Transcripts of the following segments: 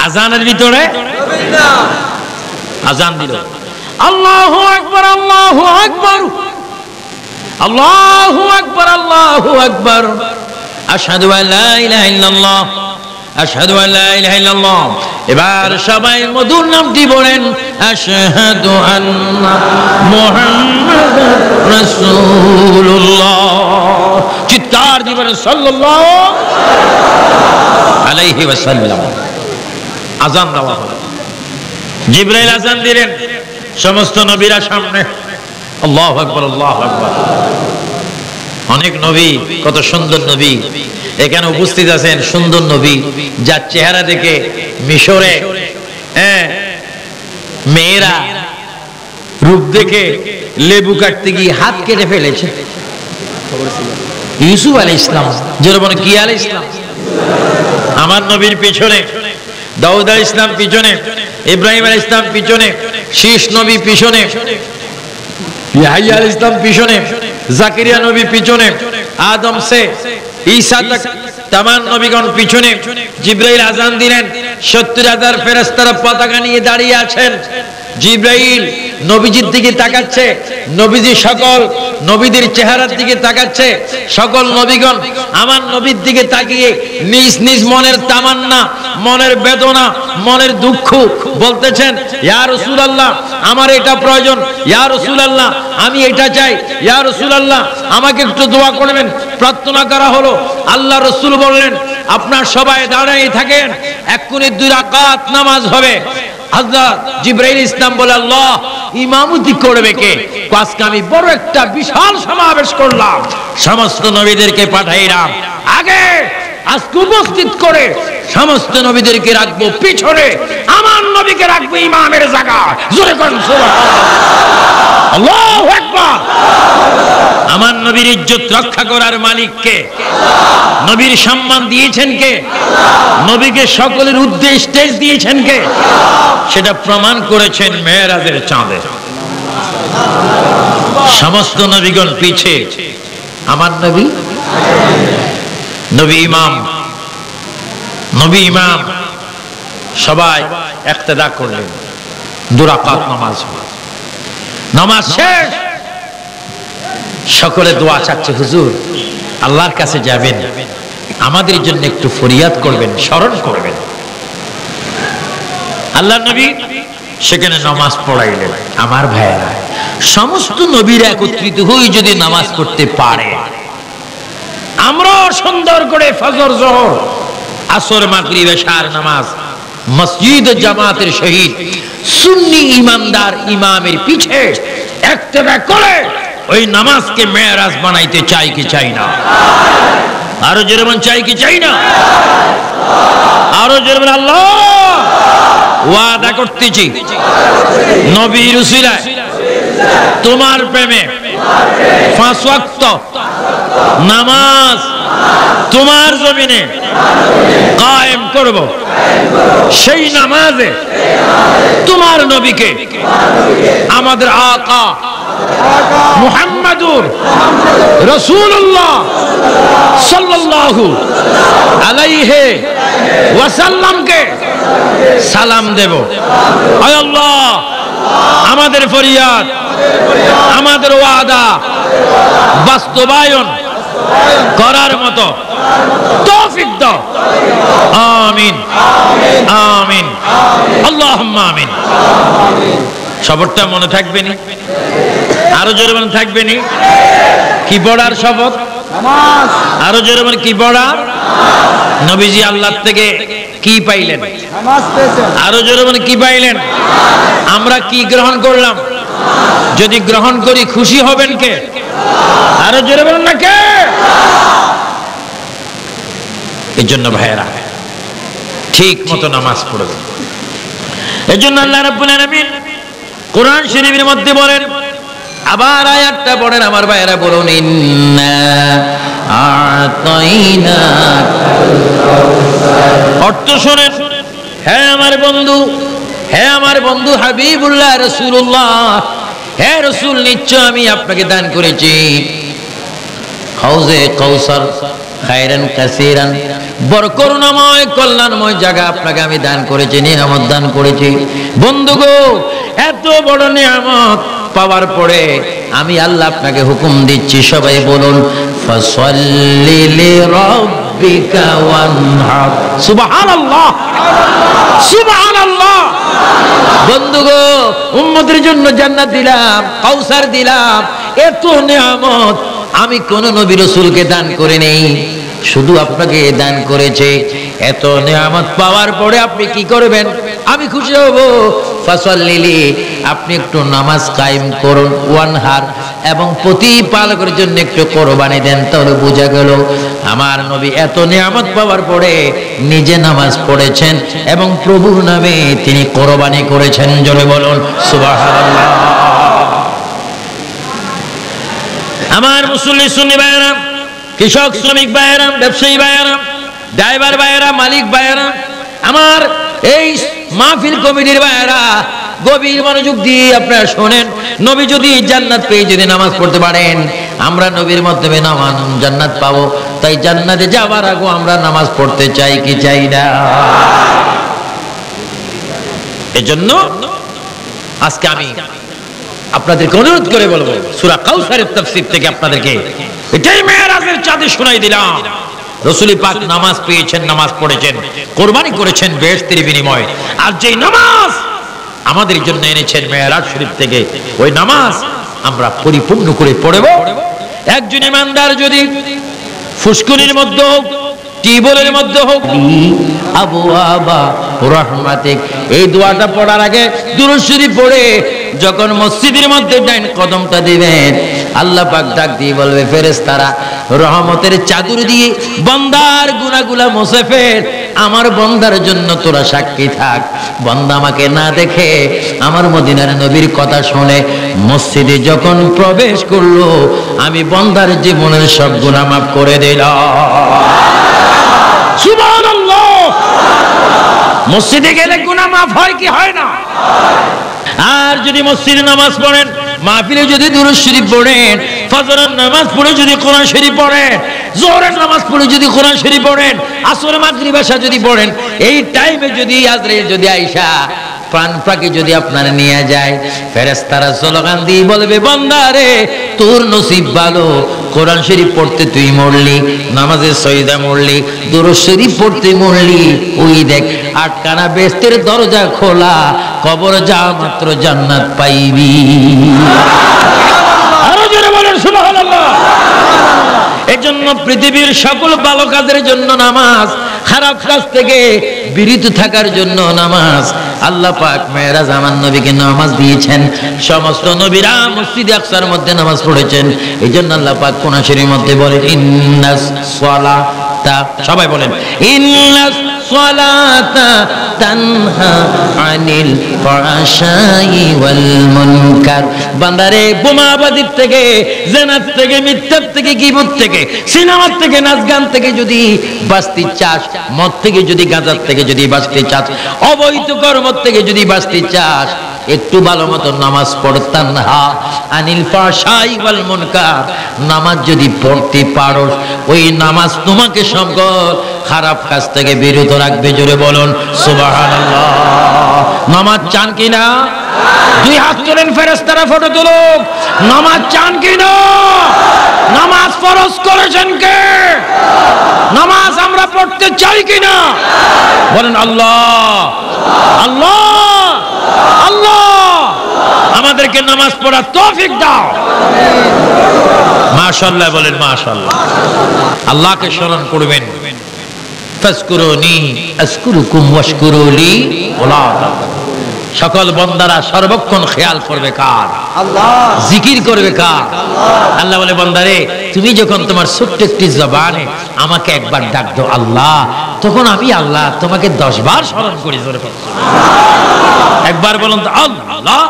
আজানের ভিতরে আজান দিল, আল্লাহু আকবার, আল্লাহু আকবার, আল্লাহু আকবার, আল্লাহু আকবার, আশহাদু আল্লা ইলাহা ইল্লাল্লাহ, আশহাদু আল্লা ইলাহা ইল্লাল্লাহ। এবার সবাই মধুর নামটি বলেন, আশহাদু আন্না মুহাম্মাদার রাসূলুল্লাহ। চিৎকার দিবেন সাল্লাল্লাহু আলাইহি ওয়াসাল্লাম। আজান দেওয়া হলো, জিবরাইল আজান দিলেন, সমস্ত নবীরা সামনে, আল্লাহু আকবার, আল্লাহু আকবার। অনেক নবী, কত সুন্দর নবী এখানে উপস্থিত আছেন, সুন্দর নবী যার চেহারা দেখে মিশরে মেয়েরা রূপ দেখে লেবু কাটতে গিয়ে হাত কেটে ফেলেছে। ইউসুফ আলাইহিস সালাম, যারা বলে কি আলাইহিস সালাম, আমার নবীর পিছনে দাউদ আলাইহিস সালাম পিছনে, ইব্রাহিম আলাইহিস সালাম পিছনে, শীষ নবী পিছনে, ইয়াহইয়া আলাইহিস সালাম পিছনে, জাকারিয়া নবী পিছনে, আদম সে ঈসা তক तमाम নবীগণ পিছনে। জিবরাইল আজান দিলেন, ৭০,০০০ ফেরেশতারা পতাকা নিয়ে দাঁড়িয়ে আছেন। জিবরাইল নবীজির দিকে তাকাচ্ছে, নবীজি সকল নবীদের চেহারার দিকে তাকাচ্ছে। সকল নবীগণ আমার নবীর দিকে তাকিয়ে নিজ নিজ মনের তামান্না, মনের বেদনা, মনের দুঃখ বলতেছেন, ইয়া রাসূলুল্লাহ আমার এটা প্রয়োজন, ইয়া রাসূলুল্লাহ আমি এটা চাই, ইয়া রাসূলুল্লাহ আমাকে একটু দোয়া করবেন। প্রার্থনা করা হলো, আল্লাহ রাসূল বললেন, আপনারা সবাই দাঁড়িয়ে থাকেন, এক্ষুনি 2 রাকাত নামাজ হবে। হযরত জিবরাইল ইসলাম বলে, আল্লাহ ইমামতি করবে কে? আজকে আমি বড় একটা বিশাল সমাবেশ করলাম, সমস্ত নবীদেরকে পাঠাইলাম আগে, আজকে উপস্থিত করে সমস্ত নবীদেরকে রাখবো পিছনে, আমার নবীকে রাখবো ইমামের জায়গায়। জোরে কোন সুবহানাল্লাহ, আল্লাহু আকবার। আমার নবীর ইজ্জত রক্ষা করার মালিক কে? নবীর সম্মান দিয়েছেন কে? নবীকে সকলের উদ্দেশ্যে স্টেজ দিয়েছেন কে? সেটা প্রমাণ করেছেন মেরাজের চাঁদে। সমস্ত নবীগণ পিছে, আমার নবী নবী ইমাম, নবী ইমাম, সবাই ইক্তেদা করলেন। 2 রাকাত নামাজ, নামাজ শেষ, সকলে দোয়া চাচ্ছে, হুজুর আল্লাহর কাছে যাবেন, আমাদের জন্য একটু ফরিয়াদ করবেন, স্মরণ করবেন। আল্লাহর নবী সেখানে নামাজ পড়াইলেন। আমার ভাইয়েরা, সমস্ত নবীরা একত্রিত হয়ে যদি নামাজ পড়তে পারে, আমরা সুন্দর করে ফজর, জোহর, আসর, মাগরিব, এশার নামাজ মসজিদ জামাতের সহিত সুন্নি ইমানদার ইমামের পিছে ইক্তেদা করে ওই নামাজকে মেরাজ বানাইতে চাই কি চাই না? আরো জোরে চাই কি চাই না? আরো জোরে আল্লাহ ওয়াদা করতেছি, নবীর উসিলায় তোমার প্রেমে 5 ওয়াক্ত নামাজ তোমার জমিনে কায়েম করব। সেই নামাজে তোমার নবীকে, আমাদের আকা মুহাম্মাদুর রাসূলুল্লাহ সাল্লাল্লাহু আলাইহি ওয়াসাল্লামকে সালাম দেব। আয় আল্লাহ, আমাদের ফরিয়াদ, আমাদের ওয়াদা বাস্তবায়ন করার মতো তৌফিক দাও। আমিন, আমিন, আল্লাহুম্মা আমিন। শপথটা মনে থাকবে নি? আরো জোরে মনে থাকবে নি? কি পড়ার শপথ? নামাজ। আরো জোরে মনে, কি পড়া? নবীজি আল্লাহর থেকে কি পাইলেন? নামাজ পেয়েছেন। আরো জোরে মনে, কি পাইলেন? আমরা কি গ্রহণ করলাম? যদি গ্রহণ করি খুশি হবেন কে? আরো জোরে বলেন না কে? এই জন্য ভাইয়েরা ঠিক মতো নামাজ পড়বেন। এই জন্য আল্লাহ রাব্বুল আলামিন কোরআন শরীফের মধ্যে বলেন, আবার আয়াতটা পড়েন আমার ভাইয়েরা, বলুন, ইন্না আতাইনাকাল কাউসার। অর্থ শোনেন, হে আমার বন্ধু, হে আমার বন্ধু হাবিবুল্লাহ রাসূলুল্লাহ, হে রাসূল, নিশ্চয় আমি আপনাকে দান করেছি হাউজে কাউসার। খায়রান কাসীরান, বড় করুণাময় কল্যাণময় জায়গা আপনাকে আমি দান করেছি, নিয়ামত দান করেছি। বন্ধুগো, এত বড় নিয়ামত পাওয়ার পরে আমি আল্লাহ আপনাকে হুকুম দিচ্ছি, সবাই বলুন ফাসাল্লি লিরাব্বিকা ওয়ানহার। সুবহানাল্লাহ, সুবহানাল্লাহ। বন্ধুগো, উম্মতের জন্য জান্নাত দিলাম, কাউসার দিলাম, এত নিয়ামত আমি কোন নবী রাসূলকে দান করে নেই, শুধু আপনাকে দান করেছে। এত নিয়ামত পাওয়ার পরে আপনি কি করবেন? আমি খুশি হব। ফাসাল্লি, আপনি একটু নামাজ কায়েম করুন, ওয়ানহার, এবং প্রতিপালকের জন্য একটু কোরবানি দেন। তাহলে বোঝা গেল আমার নবী এত নিয়ামত পাওয়ার পরে নিজে নামাজ পড়েছেন এবং প্রভুর নামে তিনি কোরবানি করেছেন। জোরে বলুন সুবহানাল্লাহ। আমার মুসল্লি সুন্নি ভাইয়েরা, কৃষক শ্রমিক ভাইয়েরা, ব্যবসায়ী ভাইয়েরা, ড্রাইভার ভাইয়েরা, মালিক ভাইয়েরা, আমার এই মাহফিল কমিটির ভাইয়েরা, গভীর মনোযোগ দিয়ে আপনারা শোনেন। নবী যদি জান্নাত পেয়ে যদি নামাজ পড়তে পারেন, আমরা নবীর মাধ্যমে জান্নাত পাবো। তাই জান্নাতে যাবার আগে আমরা নামাজ পড়তে চাই কি চাই না? এজন্য আজকে আমি আপনাদেরকে অনুরোধ করে বলবো, সূরা কাউসারের তাফসীর থেকে আপনাদেরকে এটাই মেরাজের চাঁদে শোনাই দিলাম। রাসূল পাক নামাজ পেয়েছেন, নামাজ পড়েছেন, কোরবানি করেছেন বেহেশতের বিনিময়ে। আর যেই নামাজ আমাদের জন্য এনেছেন মেরাজ শরীফ থেকে, ওই নামাজ আমরা পরিপূর্ণ করে পড়ব। একজন ইমানদার যদি ফুসকুনির মধ্যে হোক, টিউবওয়েলের মধ্যে হোক, আবওয়াবা রাহমাতিক, এই দোয়াটা পড়ার আগে দুরূদ শরীফ পড়ে যখন মসজিদের মধ্যে ডাইন কদমটা দিবেন, আল্লাহ পাক ডাক দিয়ে বলবে, ফেরেশতারা রহমতের চাদর দিয়ে বান্দার গুনাহগুলো মুছে ফেল, আমার বান্দার জন্য তোরা সাক্ষী থাক। বান্দা আমাকে না দেখে আমার মদিনার নবীর কথা শুনে মসজিদে যখন প্রবেশ করলো, আমি বান্দার জীবনের সব গুনাহ মাফ করে দিলাম। সুবহানাল্লাহ। মসজিদে গেলে গুনাহ মাফ হয় কি হয় না? আর যদি মসজিদে নামাজ পড়েন, মাহফিলে যদি দুরূদ শরীফ পড়েন, ফজরের নামাজ পড়ে যদি কোরআন শরীফ পড়েন, যোহরের নামাজ পড়ে যদি কোরআন শরীফ পড়েন, আসর মাগরিব এশা যদি পড়েন, এই টাইমে যদি আজরে যদি আয়েশা প্রাণ পাখি যদি আপনার নিয়ে যায়, ফেরেশতারা স্লোগান দিয়ে বলবে, বান্দা রে তোর নসিব ভালো, কোরআন শরীফ পড়তে তুই মরলি, নামাজে সজদা মরলি, দুরূদ শরীফ পড়তে মরলি, ওই দেখ আটকানা বেহেশতের দরজা খোলা, কবর যা মাত্র জান্নাত পাইবি। আরো জোরে বলেন সুবহানাল্লাহ। এজন্য পৃথিবীর সকল ভালো কাজের জন্য নামাজ, খারাপ কাজ থেকে বিরত থাকার জন্য নামাজ। আল্লাহ পাক মেরাজ আমার নবীকে নামাজ দিয়েছেন, সমস্ত নবীরা মসজিদে আকসার মধ্যে নামাজ পড়েছেন। এইজন্য আল্লাহ পাক কোরআন শরীফের মধ্যে বলেন, ইন্নাস সালাতা, সবাই বলেন, ইন্নাস সালাতা তানহা আনিল ফাহশাই ওয়াল মুনকার। বান্দারে বোমাবাজির থেকে, জিনার থেকে, মিথ্যার থেকে, গীবত থেকে, সিনেমার থেকে, নাচ গান থেকে যদি বাঁচতে চাস, মদ থেকে যদি, গাঁজার থেকে যদি বাঁচতে চাস, অবৈধ কর্ম থেকে যদি বাঁচতে চাস, একটু ভালো মতো নামাজ পড়তাম না, আনিল ফাহশাই ওয়াল মুনকার, নামাজ যদি পড়তে পারো, ওই নামাজ তোমাকে সকল খারাপ কাজ থেকে বিরত রাখবে। জোরে বলুন সুবহানাল্লাহ। নামাজ চান কিনা? দুই হাত তোলেন, ফেরেশতারা ফটো তুলুক। নামাজ চান কিনা? নামাজ ফরজ করেছেন কে? নামাজ আমরা পড়তে চাই কিনা? বলেন আল্লাহ, আল্লাহ, আল্লাহ আমাদেরকে নামাজ পড়ার তৌফিক দাও। মাশাআল্লাহ বলেন মাশাআল্লাহ। আল্লাহকে স্মরণ করবেন, ফাজকুরুনি আযকুরুকুম ওয়াশকুরুলি ওয়ালা তাকফুরুন। সকল বান্দারা সর্বক্ষণ খেয়াল করবে কার? আল্লাহ। জিকির করবে কার? আল্লাহ বলে, বান্দারে তুমি যখন তোমার ছোট্ট একটি জবানে আমাকে একবার ডাক দাও আল্লাহ, তখন আমি আল্লাহ তোমাকে 10 বার স্মরণ করি। জোরে বলুন একবার বলুন তো, আল্লাহ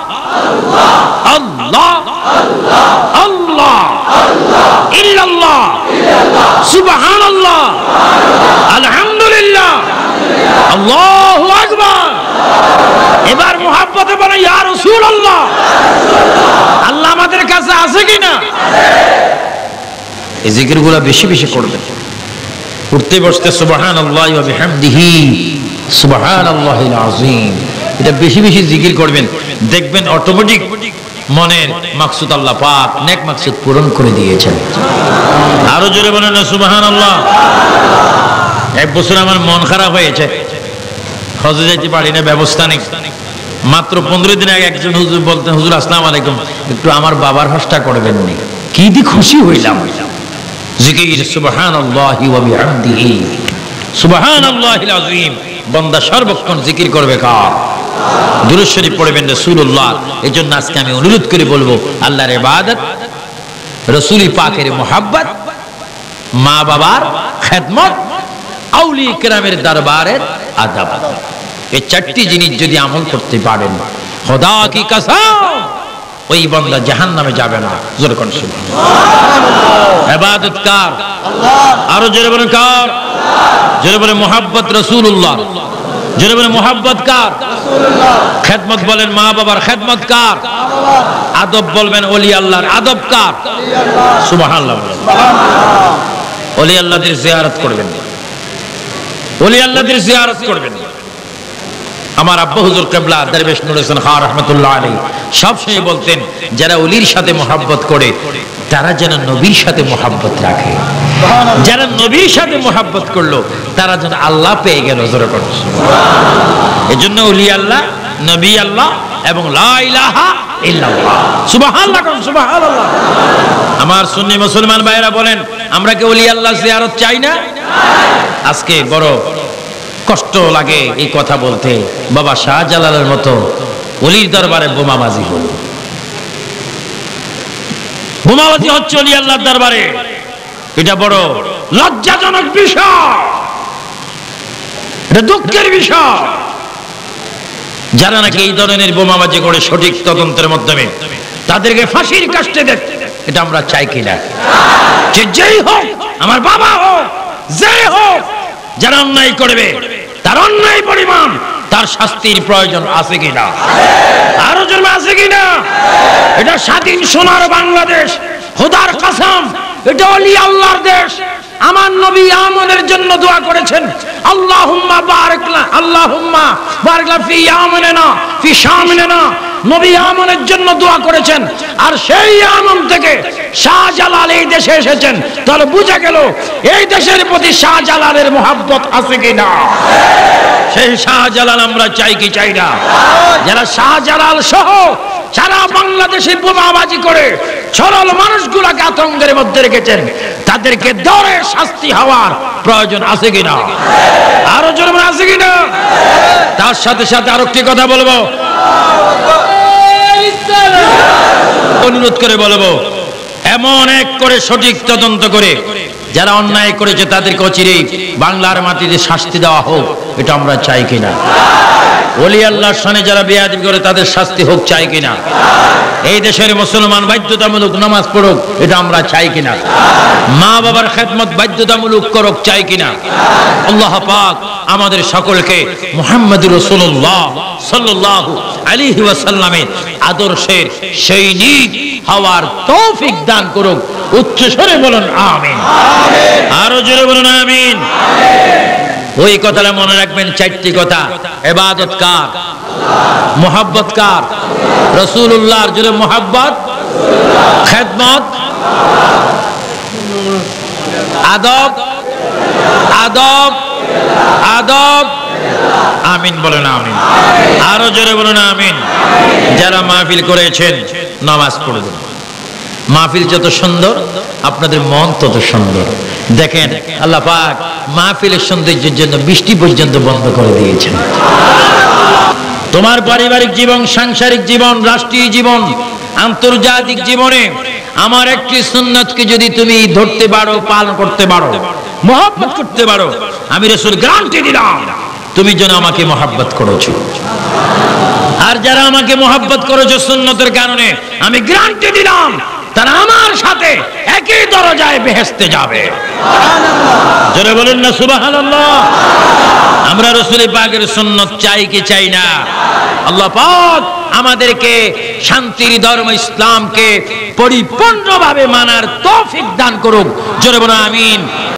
আল্লাহ আল্লাহ ইল্লাল্লাহ সুবহানাল্লাহ আলহামদুলিল্লাহ আল্লাহু আকবার। এবার মুহাব্বতে বলেন, ইয়া রাসূলুল্লাহ। আল্লাহ আমাদের কাছে আছে কিনা? এই জিকিরগুলো বেশি বেশি করবেন। উঠতে বসতে সুবহানাল্লাহি ওয়া বিহামদিহি সুবহানাল্লাহিল আযীম, এটা বেশি বেশি জিকির করবেন, দেখবেন অটোমেটিক মনের মাকসুদ আল্লাহ পাক নেক মাকসুদ পূরণ করে দিয়েছেন। আরো জোরে বলেন না সুবহানাল্লাহ। এক বছর আমার মন খারাপ হয়েছে, হজে যেতে পারি না, ব্যবস্থা নেই। মাত্র 15 দিন আগে একজন হুজুর বলতেন, হুজুর আসসালামু আলাইকুম, একটু আমার বাবার হজটা করবেন নি। কি দি খুশি হইলাম। জিকির সুবহানাল্লাহি ওয়া বিহামদিহি সুবহানাল্লাহিল আযীম। বান্দা সর্বক্ষণ জিকির করবে কার? দুরূদ শরীফ পড়বেন রাসূলুল্লাহ। এজন্য আজকে আমি অনুরোধ করে বলবো, আল্লাহর ইবাদত, রাসূল পাকের মুহাব্বত, মা বাবার খেদমত, আউলিয়া কেরামের দরবারের আদব, এই চারটি জিনিস যদি আমল করতে পারেন, খোদা কি কসম, ওই বান্দা জাহান্নামে যাবে না। জোরে কোন সুবহানাল্লাহ। ইবাদত কার? আল্লাহ। আরো জোরে বলেন কার? আল্লাহ। জোরে বলেন মুহাব্বত রাসূলুল্লাহ। জোরে বলেন মুহাব্বত কার? রাসূলুল্লাহ। খেদমত বলেন মা বাবার খেদমত কার? আল্লাহ। আদব বলবেন ওলি আল্লাহর আদব কার? ওলি আল্লাহ। সুবহানাল্লাহ। সুবহানাল্লাহ। ওলি আল্লাহদের জিয়ারত করবেন, ওলি আল্লাহদের জিয়ারত করবেন। আমার আব্বা হুজুর কিবলা দরবেশ নুর হোসেন খান রাহমাতুল্লাহ আলাইহি সবসময় বলতেন, যারা ওলির সাথে মহব্বত করে তারা যেন নবীর সাথে মহব্বত রাখে। যারা নবীর সাথে মহব্বত করলো তারা যেন আল্লাহ পেয়ে গেল। জোরে বলুন সুবহানাল্লাহ। এজন্য ওলি আল্লাহ, নবী আল্লাহ এবং লা ইলাহা ইল্লাল্লাহ। সুবহানাল্লাহ, সুবহানাল্লাহ। আমার সুন্নি মুসলমান ভাইরা বলেন, আমরা কি ওলি আল্লাহ জিয়ারত চাই না? আজকে বড় কষ্ট লাগে এই কথা বলতে, বাবা শাহজালালের মতো ওলির দরবারে বোমাবাজি হলো। বোমাবাজি হচ্ছে ওলি আল্লাহর দরবারে, এটা বড় লজ্জাজনক বিষয়, এটা দুঃখের বিষয়। যারা নাকি এই ধরনের বোমাবাজি করে সঠিক তদন্তের মাধ্যমে তাদেরকে ফাঁসির কাস্টে দেয়, এটা আমরা চাই কিনা? যেই হোক, আমার বাবা হোক, যে হোক, যারা অন্যায় করবে তার অন্যায় পরিমাণ তার শাস্তির প্রয়োজন আছে কিনা? আরো জন্ম আছে কিনা? এটা স্বাধীন সোনার বাংলাদেশ, খোদার কসম, এটা ওলি আল্লাহর দেশ। আমার নবী আমনের জন্য দোয়া করেছেন, আল্লাহুম্মা বারিকনা, আল্লাহুম্মা বারিকনা ফি ইয়ামিনা ফি শামিনা। নবী আমনের জন্য দোয়া করেছেন, আর সেই আমন থেকে শাহজালাল এই দেশে এসেছেন। তাহলে বুঝা গেল এই দেশের প্রতি শাহজালালের মহব্বত আছে কিনা? সেই শাহজালাল আমরা চাই কি চাই না? যারা শাহজালাল সহ সারা বাংলাদেশে বোমাবাজি করে সরল মানুষগুলাকে আতঙ্কের মধ্যে রেখেছেন, তাদেরকে ধরে শাস্তি হওয়ার প্রয়োজন আছে কিনা? আরো জোরে আছে কিনা? তার সাথে সাথে আরো কি কথা বলবো, অনুরোধ করে বলবো, এমন এক করে সঠিক তদন্ত করে যারা অন্যায় করেছে তাদেরকে অচিরেই বাংলার মাটিতে শাস্তি দেওয়া হোক, এটা আমরা চাই কিনা? ওলি আল্লাহর শানে যারা বেয়াদবি করে তাদের শাস্তি হোক, চাই কিনা? এই দেশের মুসলমান বাধ্যতামূলক নামাজ পড়ুক, এটা আমরা চাই কিনা? মা বাবার খেদমত বাধ্যতামূলক করুক, চাই কিনা? আল্লাহ পাক আমাদের সকলকে মুহাম্মদুর রাসূলুল্লাহ সাল্লাল্লাহু আলাইহি ওয়াসাল্লামের আদর্শের সৈনিক হওয়ার তৌফিক দান করুক। উচ্চ স্বরে বলুন আমিন। আরো জোরে বলুন আমিন। ওই কথাটা মনে রাখবেন, চারটি কথা। ইবাদত কার? মুহাব্বত কার? রাসূলুল্লাহর। জোরে মুহাব্বত, খেদমত, আদব, আদব, আদব। আমিন বলেন আমিন। আরো জোরে বলুন আমিন। যারা মাহফিল করেছেন নামাজ পড়বেন। মাহফিল যত সুন্দর আপনাদের মন তত সুন্দর। দেখেন আল্লাহ পাক মাহফিলের সৌন্দর্যের জন্য বৃষ্টি পর্যন্ত বন্ধ করে দিয়েছেন। তোমার পারিবারিক জীবন, সাংসারিক জীবন, রাষ্ট্রীয় জীবন, আন্তর্জাতিক জীবনে আমার একটি সুন্নাতকে যদি তুমি ধরতে পারো, পালন করতে পারো, মহব্বত করতে পারো, আমি রাসূল গ্যারান্টি দিলাম তুমি যেন আমাকে মহব্বত করেছো। আর যারা আমাকে মহব্বত করেছো সুন্নতের কারণে, আমি গ্যারান্টি দিলাম তারা আমার সাথে একই দরজায় বেহেশতে যাবে। সুবহানাল্লাহ। জোরে বলেন না সুবহানাল্লাহ। আমরা রাসূল পাকের সুন্নত চাই কি চাই না? আল্লাহ পাক আমাদেরকে শান্তির ধর্ম ইসলামকে পরিপূর্ণভাবে মানার তৌফিক দান করুক। জোরে বলেন আমিন।